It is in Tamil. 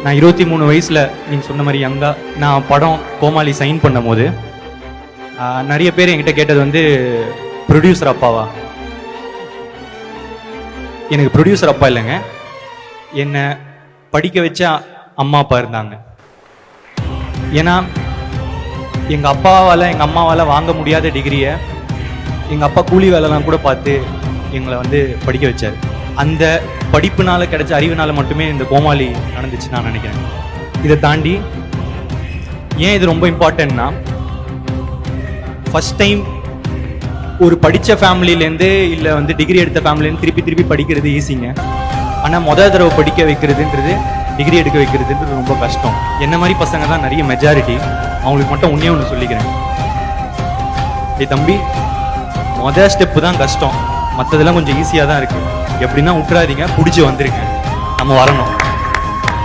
நான் 23 வயசில் நீங்கள் சொன்ன மாதிரி யங்கா நான் படம் கோமாளி சைன் பண்ணும் போது நிறைய பேர் என்கிட்ட கேட்டது வந்து ப்ரொடியூசர் அப்பாவா. எனக்கு ப்ரொடியூசர் அப்பா இல்லைங்க, என்னை படிக்க வச்ச அம்மா அப்பா இருந்தாங்க. ஏன்னா எங்கள் அப்பாவால் எங்கள் அம்மாவால் வாங்க முடியாத டிகிரியை எங்கள் அப்பா கூலி வேலைலாம் கூட பார்த்து எங்களை வந்து படிக்க வச்சார். அந்த படிப்புனால கிடைச்ச அறிவுனால மட்டுமே இந்த கோமாளி நடந்துச்சு நான் நினைக்கிறேன். இதை தாண்டி ஏன் இது ரொம்ப இம்பார்ட்டன்ட்னா, ஃபர்ஸ்ட் டைம் ஒரு படித்த ஃபேமிலியிலேருந்து இல்லை வந்து டிகிரி எடுத்த ஃபேமிலிலேருந்து திருப்பி படிக்கிறது ஈஸிங்க. ஆனால் முதல் தடவை படிக்க வைக்கிறதுன்றது, டிகிரி எடுக்க வைக்கிறதுன்றது ரொம்ப கஷ்டம். என்ன மாதிரி பசங்க தான் நிறைய மெஜாரிட்டி. அவங்களுக்கு மட்டும் ஒன்று சொல்லிக்கிறேன், தம்பி முதல் ஸ்டெப்பு தான் கஷ்டம், மற்றதெல்லாம் கொஞ்சம் ஈஸியாக தான் இருக்குது. எப்படின்னா விட்டுறாதீங்க, பிடிச்சி வந்துருங்க, நம்ம வரணும்.